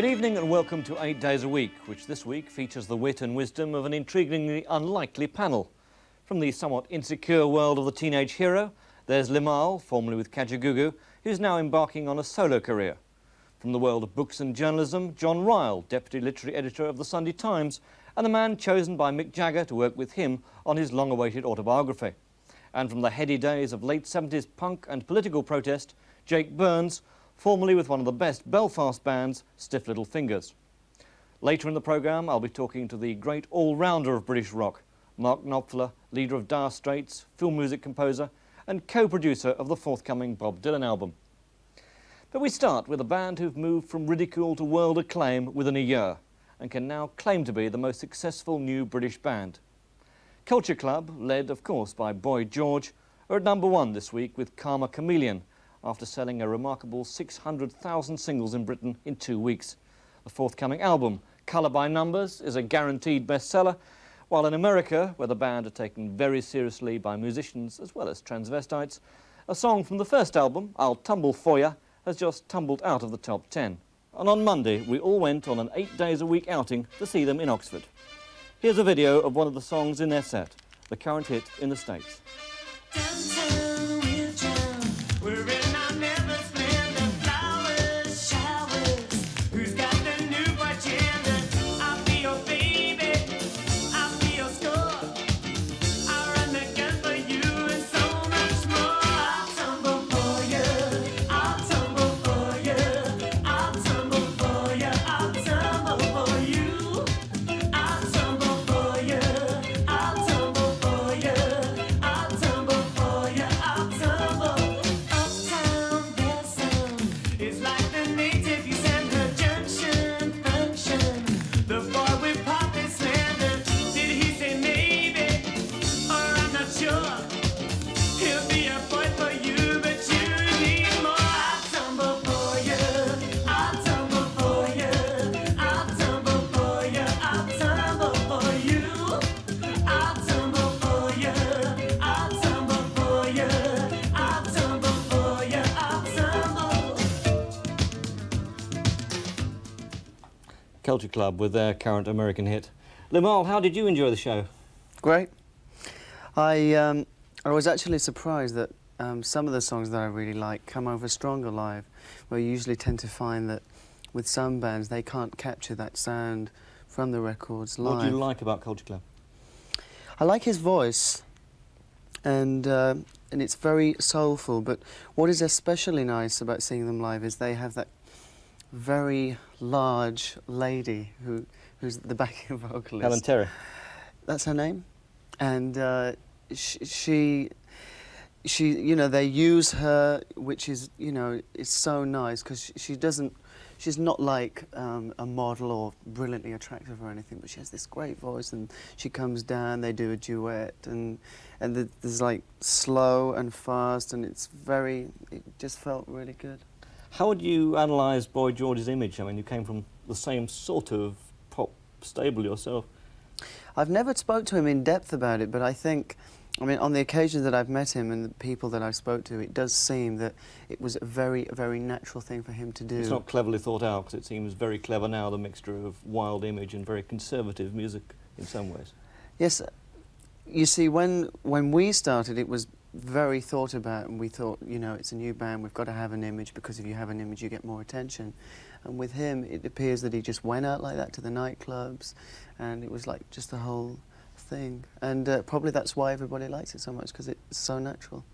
Good evening and welcome to 8 Days a Week, which this week features the wit and wisdom of an intriguingly unlikely panel. From the somewhat insecure world of the teenage hero, there's Limahl, formerly with Kajagoogoo, who's now embarking on a solo career. From the world of books and journalism, John Ryle, Deputy Literary Editor of the Sunday Times, and the man chosen by Mick Jagger to work with him on his long-awaited autobiography. And from the heady days of late 70s punk and political protest, Jake Burns, formerly with one of the best Belfast bands, Stiff Little Fingers. Later in the programme, I'll be talking to the great all-rounder of British rock, Mark Knopfler, leader of Dire Straits, film music composer, and co-producer of the forthcoming Bob Dylan album. But we start with a band who've moved from ridicule to world acclaim within a year, and can now claim to be the most successful new British band. Culture Club, led of course by Boy George, are at #1 this week with Karma Chameleon, after selling a remarkable 600,000 singles in Britain in 2 weeks. The forthcoming album, Colour by Numbers, is a guaranteed bestseller, while in America, where the band are taken very seriously by musicians as well as transvestites, a song from the first album, I'll Tumble For Ya, has just tumbled out of the top 10. And on Monday, we all went on an 8 days a week outing to see them in Oxford. Here's a video of one of the songs in their set, the current hit in the States. Culture Club with their current American hit. Limahl, how did you enjoy the show? Great. I was actually surprised that some of the songs that I really like come over stronger live, where you usually tend to find that with some bands they can't capture that sound from the records live. What do you like about Culture Club? I like his voice, and it's very soulful, but what is especially nice about seeing them live is they have that very large lady who's the backing vocalist. Helen Terry. That's her name, and she, you know, they use her, which is, you know, is so nice because she's not like a model or brilliantly attractive or anything, but she has this great voice, and she comes down, they do a duet, and there's like slow and fast, and it just felt really good. How would you analyse Boy George's image? I mean, you came from the same sort of pop stable yourself. I've never spoke to him in depth about it, but I think, I mean, on the occasions that I've met him and the people that I've spoke to, it does seem that it was a very, very natural thing for him to do. It's not cleverly thought out, because it seems very clever now, the mixture of wild image and very conservative music in some ways. Yes, you see, when we started, it was very thought about, and we thought, you know, it's a new band, we've got to have an image, because if you have an image you get more attention. And with him it appears that he just went out like that to the nightclubs, and it was like just the whole thing, and probably that's why everybody likes it so much, because it's so natural.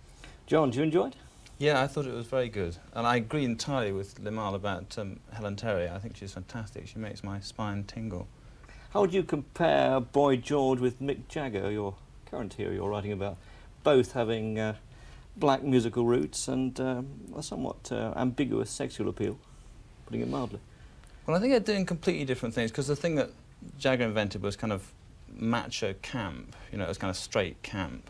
John, do you enjoy it? Yeah, I thought it was very good, and I agree entirely with Limahl about Helen Terry. I think she's fantastic. She makes my spine tingle. How would you compare Boy George with Mick Jagger, your current hero you're writing about? Both having black musical roots and a somewhat ambiguous sexual appeal, putting it mildly. Well, I think they're doing completely different things, because the thing that Jagger invented was kind of macho camp, you know, it was kind of straight camp.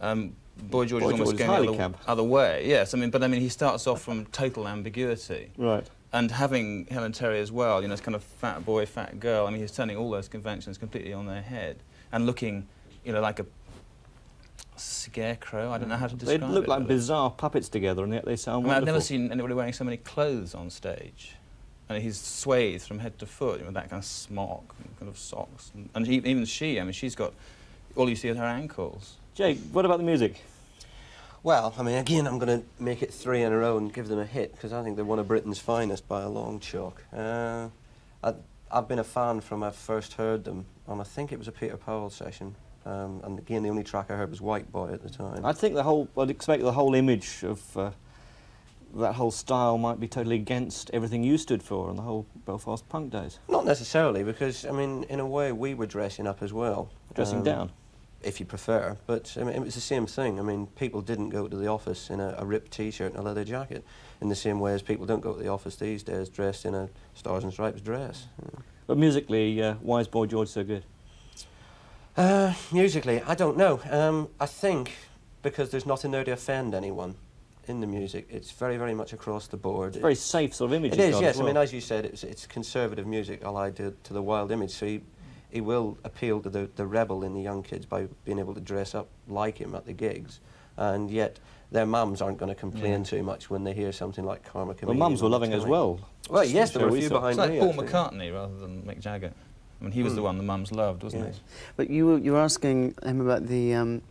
Boy George is almost going the other way, yes. But he starts off from total ambiguity. Right. And having Helen Terry as well, you know, it's kind of fat boy, fat girl. I mean, he's turning all those conventions completely on their head and looking, you know, like a scarecrow. I don't know how to describe it. They look like bizarre puppets together, and yet they sound wonderful. I've never seen anybody wearing so many clothes on stage. and he's swathed from head to foot with that kind of smock, and kind of socks, and even she, I mean, she's got, all you see are her ankles. Jake, what about the music? Well, I mean, again, I'm going to make it 3 in a row and give them a hit, because I think they're one of Britain's finest by a long chalk. I've been a fan from I first heard them, and I think it was a Peter Powell session. And again, the only track I heard was White Boy at the time. I'd expect the whole image of that whole style might be totally against everything you stood for in the whole Belfast punk days. Not necessarily, because, I mean, in a way, we were dressing up as well. Dressing down? If you prefer, but I mean, it was the same thing. I mean, people didn't go to the office in a ripped T-shirt and a leather jacket, in the same way as people don't go to the office these days dressed in a Stars and Stripes dress. But musically, why is Boy George so good? Musically, I don't know. I think because there's nothing there to offend anyone in the music. It's very, very much across the board. It's a very safe sort of image. It is, yes. Well. I mean, as you said, it's conservative music allied to the wild image. So he will appeal to the rebel in the young kids by being able to dress up like him at the gigs, and yet their mums aren't going to complain too much when they hear something like Karma Chameleon. Well, mums were loving it as well. Well, yes, there were a few behind me. It's like me, Paul actually. McCartney rather than Mick Jagger. I mean, he was the one the mums loved, wasn't he? But you were asking him about the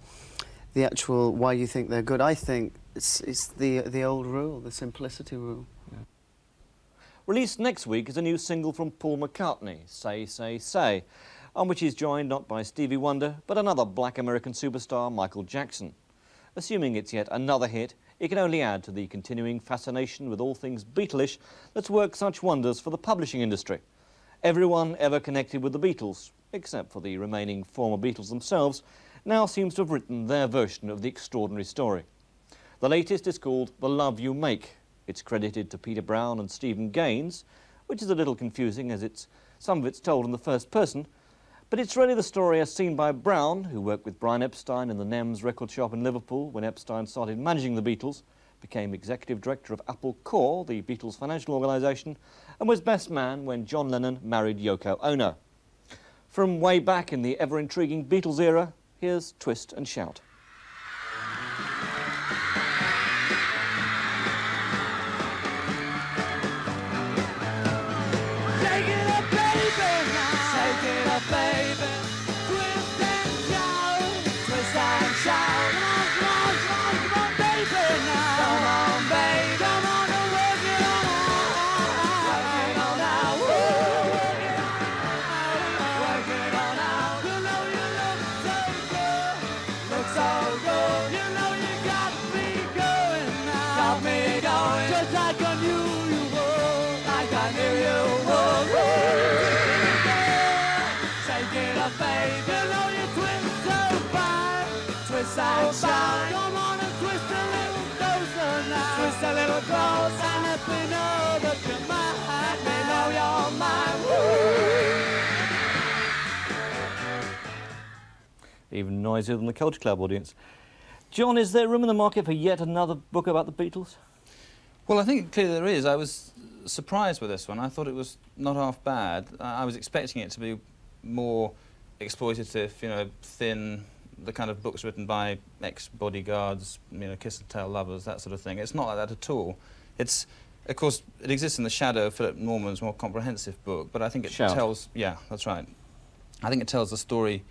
actual why you think they're good. I think it's the old rule, the simplicity rule. Yeah. Released next week is a new single from Paul McCartney, Say, Say, Say, on which he's joined not by Stevie Wonder, but another black American superstar, Michael Jackson. Assuming it's yet another hit, it can only add to the continuing fascination with all things Beatlish that's worked such wonders for the publishing industry. Everyone ever connected with the Beatles, except for the remaining former Beatles themselves, now seems to have written their version of the extraordinary story. The latest is called The Love You Make. It's credited to Peter Brown and Stephen Gaines, which is a little confusing as some of it's told in the first person, but it's really the story as seen by Brown, who worked with Brian Epstein in the Nems record shop in Liverpool when Epstein started managing the Beatles, became executive director of Apple Corps, the Beatles' financial organisation, and was best man when John Lennon married Yoko Ono. From way back in the ever-intriguing Beatles era, here's Twist and Shout. Come on and twist a little closer now. Twist a little closer and let me know that you're mine. Let me know you're mine. Even noisier than the Culture Club audience. John, is there room in the market for yet another book about the Beatles? Well, I think clearly there is. I was surprised with this one. I thought it was not half bad. I was expecting it to be more exploitative, you know, thin, the kind of books written by ex-bodyguards, you know, kiss-and-tell lovers, that sort of thing. It's not like that at all. It's, of course, it exists in the shadow of Philip Norman's more comprehensive book, but I think it tells... Yeah, that's right. I think it tells the story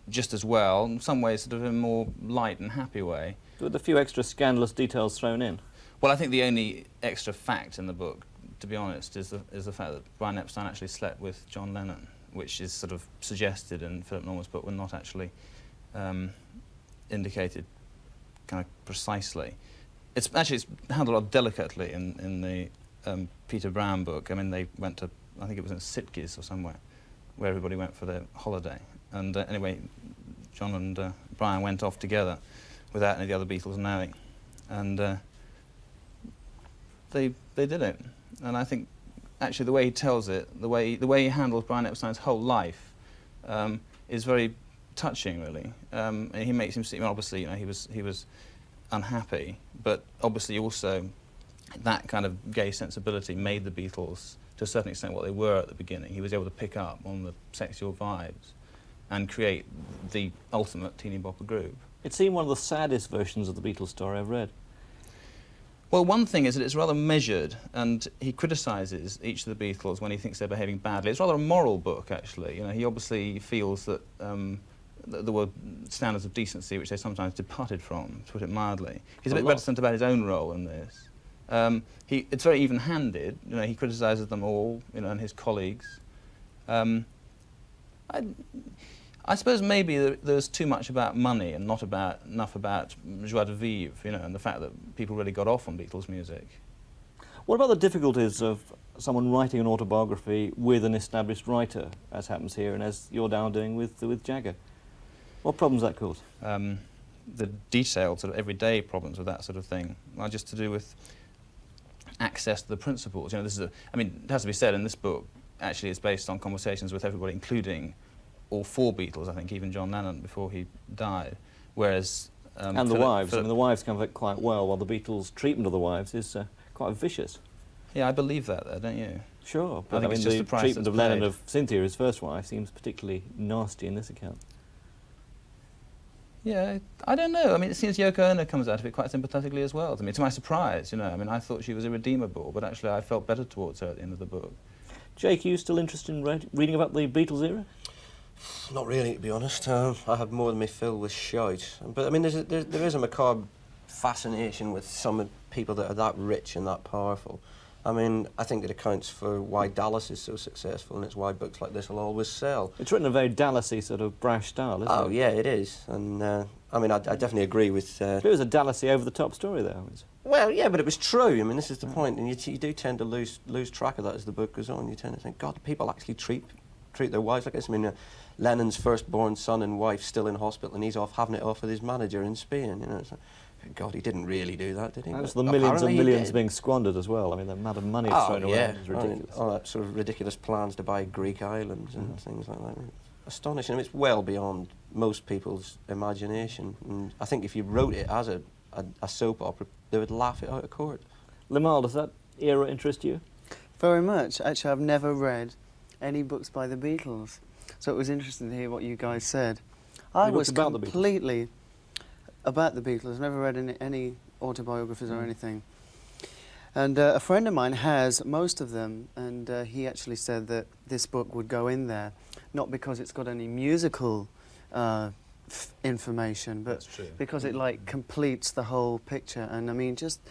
just as well, in some ways sort of in a more light and happy way. With a few extra scandalous details thrown in. Well, I think the only extra fact in the book, to be honest, is the fact that Brian Epstein actually slept with John Lennon, which is sort of suggested in Philip Norman's book, but not actually indicated kind of precisely. It's handled a lot delicately in the Peter Brown book. I mean, they went to, I think it was in Sitges or somewhere, where everybody went for their holiday. And anyway, John and Brian went off together without any of the other Beatles knowing. And they did it. And I think, actually, the way he tells it, the way he handles Brian Epstein's whole life is very touching, really. And he makes him seem, obviously, you know, he was unhappy, but obviously also that kind of gay sensibility made the Beatles, to a certain extent, what they were at the beginning. He was able to pick up on the sexual vibes and create the ultimate teeny bopper group. It seemed one of the saddest versions of the Beatles story I've read. Well, one thing is that it's rather measured, and he criticises each of the Beatles when he thinks they're behaving badly. It's rather a moral book, actually. You know, he obviously feels that there were standards of decency which they sometimes departed from, to put it mildly. He's a bit reticent about his own role in this. It's very even-handed. You know, he criticises them all, you know, and his colleagues. I suppose maybe there's too much about money and not enough about joie de vivre, you know, and the fact that people really got off on Beatles music. What about the difficulties of someone writing an autobiography with an established writer, as happens here and as you're now doing with Jagger? What problems does that cause? The detailed, sort of everyday problems with that sort of thing are just to do with access to the principles. You know, this is I mean, it has to be said in this book, actually it's based on conversations with everybody, including all 4 Beatles, I think, even John Lennon before he died. Whereas and the wives. I mean, the wives come of it quite well, while the Beatles' treatment of the wives is quite vicious. Yeah, I believe that, though, don't you? Sure, but I think it's mean, just the the price treatment that's of Lennon paid. of Cynthia, his first wife, seems particularly nasty in this account. Yeah, I don't know. I mean, it seems Yoko Ono comes out of it quite sympathetically as well, to me, to my surprise, you know. I mean, I thought she was irredeemable, but actually I felt better towards her at the end of the book. Jake, are you still interested in reading about the Beatles era? Not really, to be honest. I have more than my fill with shite. But I mean, there is a macabre fascination with some people that are that rich and that powerful. I mean, I think it accounts for why Dallas is so successful, and it's why books like this will always sell. It's written in a very Dallasy sort of brash style, isn't it? Oh yeah, it is. And I mean, I definitely agree with. It was a Dallasy over-the-top story, though. Well, yeah, but it was true. I mean, this is the point, and you do tend to lose track of that as the book goes on. You tend to think, God, people actually treat their wives like this. I mean, Lennon's firstborn son and wife still in hospital, and he's off having it off with his manager in Spain. You know, it's like, God, he didn't really do that, did he? And But the millions and apparently he millions did. being squandered as well. I mean, the amount of money thrown around is ridiculous. All that sort of ridiculous plans to buy Greek islands and things like that. I mean, astonishing. I mean, it's well beyond most people's imagination. And I think if you wrote it as a soap opera, they would laugh it out of court. Limahl, does that era interest you? Very much. Actually, I've never read any books by the Beatles, so it was interesting to hear what you guys said. I Any was books about the Beatles? completely about the Beatles. Never read any autobiographies or anything. And a friend of mine has most of them, and he actually said that this book would go in there, not because it's got any musical information, but because it like completes the whole picture. And I mean, just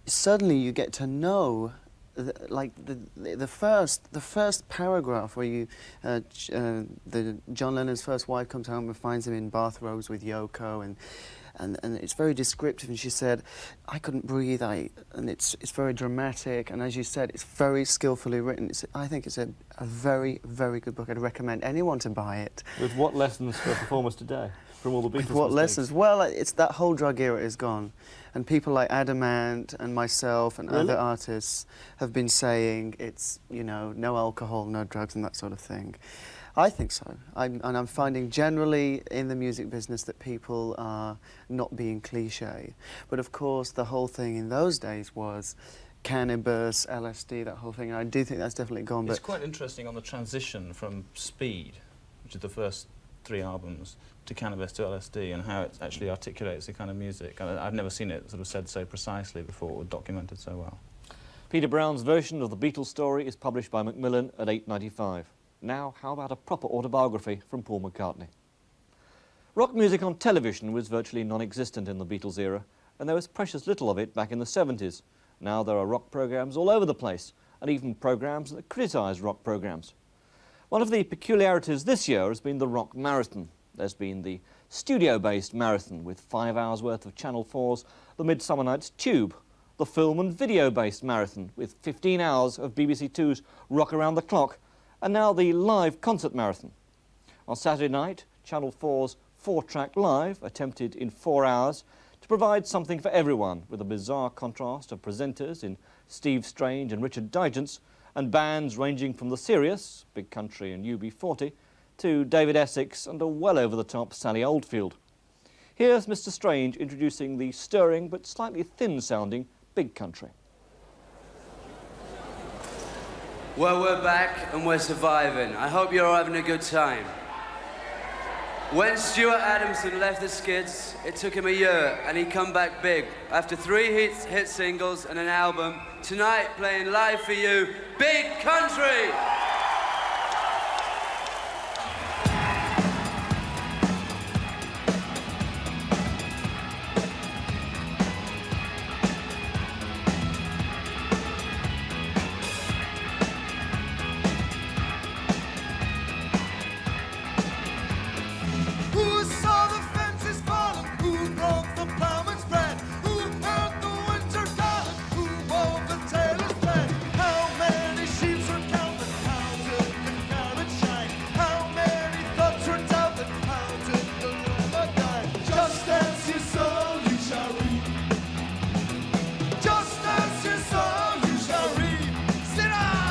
suddenly you get to know, the first paragraph where you, John Lennon's first wife comes home and finds him in bathrobes with Yoko, and it's very descriptive, and she said, I couldn't breathe, and it's very dramatic, and as you said, it's very skillfully written. I think it's a very, very good book. I'd recommend anyone to buy it. With what lessons for performers today from all the Beatles? With what mistakes? lessons? Well, it's that whole drug era is gone, and people like Adamant and myself and other artists have been saying it's, you know, no alcohol, no drugs and that sort of thing. I think so. I'm finding generally in the music business that people are not being cliche. But of course, the whole thing in those days was cannabis, LSD, that whole thing. And I do think that's definitely gone. It's But quite interesting on the transition from Speed, which is the first 3 albums, to Cannabis to LSD, and how it actually articulates the kind of music. I've never seen it sort of said so precisely before, or documented so well. Peter Brown's version of the Beatles story is published by Macmillan at $8.95. Now, how about a proper autobiography from Paul McCartney? Rock music on television was virtually non-existent in the Beatles era, and there was precious little of it back in the 70s. Now there are rock programmes all over the place, and even programmes that criticise rock programmes. One of the peculiarities this year has been the Rock Marathon. There's been the studio-based marathon with 5 hours worth of Channel 4's The Midsummer Night's Tube, the film and video-based marathon with 15 hours of BBC Two's Rock Around the Clock, and now the live concert marathon. On Saturday night, Channel 4's 4-track live attempted in 4 hours to provide something for everyone, with a bizarre contrast of presenters in Steve Strange and Richard Digance, and bands ranging from the Serious, Big Country and UB40, to David Essex and a well over-the-top Sally Oldfield. Here's Mr. Strange introducing the stirring but slightly thin-sounding Big Country. Well, we're back and we're surviving. I hope you're all having a good time. When Stuart Adamson left the Skids, it took him a year, and he come back big. After 3 hit singles and an album, tonight playing live for you, Big Country! Who saw the fences falling? Who broke the plowman's bread? Who heard the winter calling? Who wove the tailor's thread? How many sheep were counted? How did the carrot shine? How many thoughts were doubted? How did the rumor die? Just as you sow, you shall reap. Just as you sow, you shall reap. Sit down!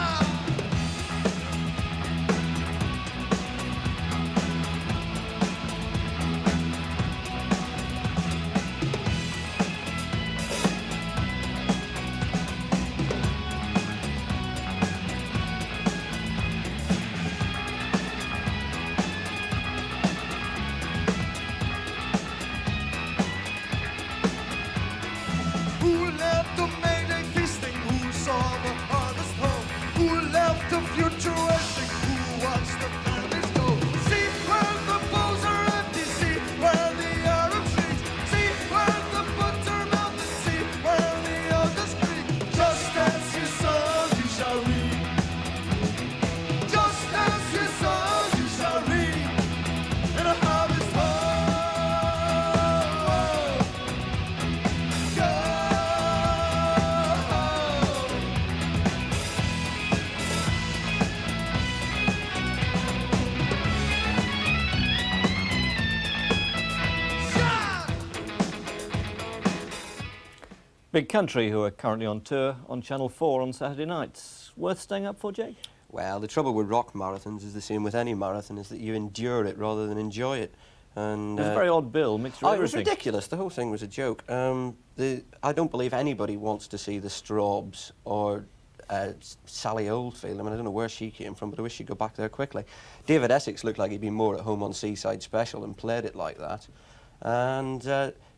Who left the Mayday feasting? Who saw the harvest home? Who left the future wasting? Who watched the families go? See where the bows are empty. See where the Arabs reach. See where the butter mountains. See where the others creep. Just as you sow, you shall reap. Just as you sow, you shall reap. In a harvest home. Go. Big Country, who are currently on tour on Channel 4 on Saturday nights. Worth staying up for, Jake? Well, the trouble with rock marathons is the same with any marathon, is that you endure it rather than enjoy it. And It was a very odd bill, mixed with it was everything. ridiculous. The whole thing was a joke. I don't believe anybody wants to see the Straubs or Sally Oldfield. I mean, I don't know where she came from, but I wish she'd go back there quickly. David Essex looked like he'd been more at home on Seaside Special and played it like that. And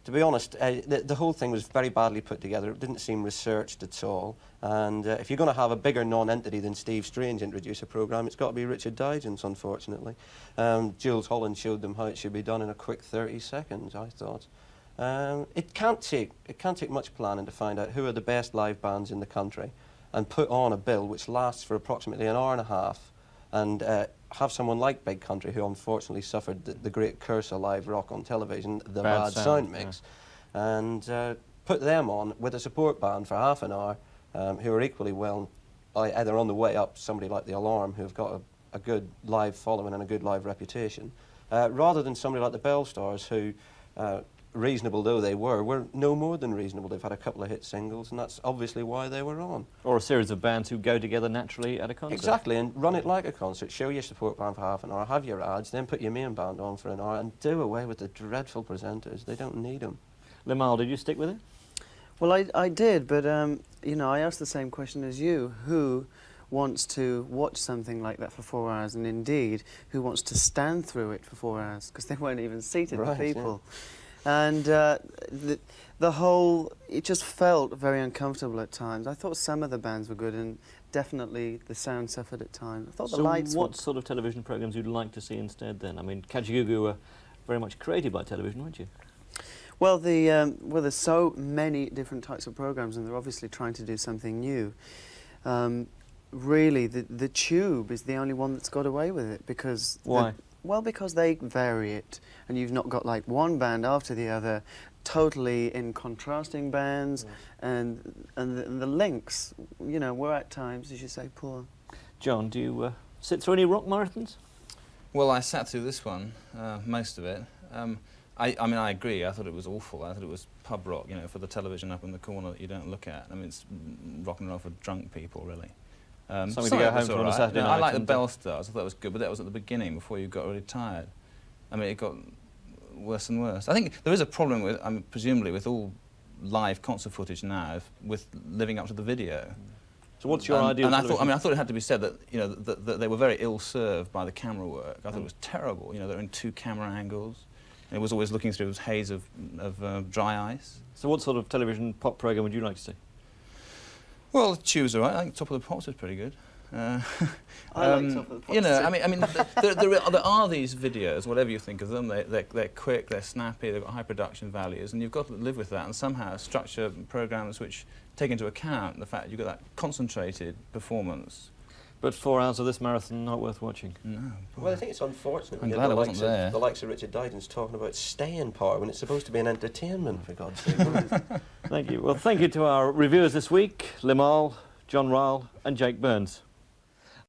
to be honest, the whole thing was very badly put together. It didn't seem researched at all. And if you're going to have a bigger non-entity than Steve Strange introduce a programme, it's got to be Richard Digance, unfortunately. Jules Holland showed them how it should be done in a quick 30 seconds, I thought. It can't take much planning to find out who are the best live bands in the country and put on a bill which lasts for approximately an hour and a half and have someone like Big Country, who unfortunately suffered the great curse of live rock on television, the bad sound mix, and put them on with a support band for half an hour, who are equally well either on the way up, somebody like The Alarm, who've got a good live following and a good live reputation, rather than somebody like the Bell Stars, who, reasonable though they were no more than reasonable. They've had a couple of hit singles, and that's obviously why they were on. Or a series of bands who go together naturally at a concert. Exactly, and run it like a concert. Show your support band for half an hour, have your ads, then put your main band on for an hour, and do away with the dreadful presenters. They don't need them. Limahl, did you stick with it? Well, I did, but you know, I asked the same question as you. Who wants to watch something like that for 4 hours, and indeed, who wants to stand through it for 4 hours? Because they weren't even seated, the people. Yeah. And the whole, it just felt very uncomfortable at times. I thought some of the bands were good, and definitely the sound suffered at times. I thought the lights what sort of television programmes you'd like to see instead then? I mean, Kajagoogoo were very much created by television, weren't you? Well, there's so many different types of programmes, and they're obviously trying to do something new. Really, the Tube is the only one that's got away with it, because... Why? Well, because they vary it, and you've not got like one band after the other, totally in contrasting bands, and the links, you know, were at times, as you say, poor. John, do you sit through any rock marathons? Well, I sat through this one, most of it. I mean, I agree. I thought it was awful. I thought it was pub rock, you know, for the television up in the corner that you don't look at. I mean, it's rock and roll for drunk people, really. Something to go home for on a Saturday night. I like the Bell Stars. I thought it was good, but that was at the beginning, before you got really tired. I mean, it got worse and worse. I think there is a problem with, presumably, with all live concert footage now, with living up to the video. So what's your idea? And of I thought, I thought it had to be said that, you know, that they were very ill-served by the camera work. I thought it was terrible. You know, they were in 2 camera angles. And it was always looking through this haze of dry ice. So what sort of television pop programme would you like to see? Well, Tube's all right. I think Top of the Pops is pretty good. I like Top of the Pops. You know, too. I mean, there are these videos, whatever you think of them. They're quick, they're snappy, they've got high production values, and you've got to live with that and somehow structure programs which take into account the fact that you've got that concentrated performance. But 4 hours of this marathon not worth watching. No. Well, I think it's unfortunate. I'm you know, glad the I wasn't likes of- there. The likes of Richard Dydon's talking about staying power when it's supposed to be an entertainment, for God's sake. Thank you. Well, thank you to our reviewers this week, Limahl, John Ryle and Jake Burns.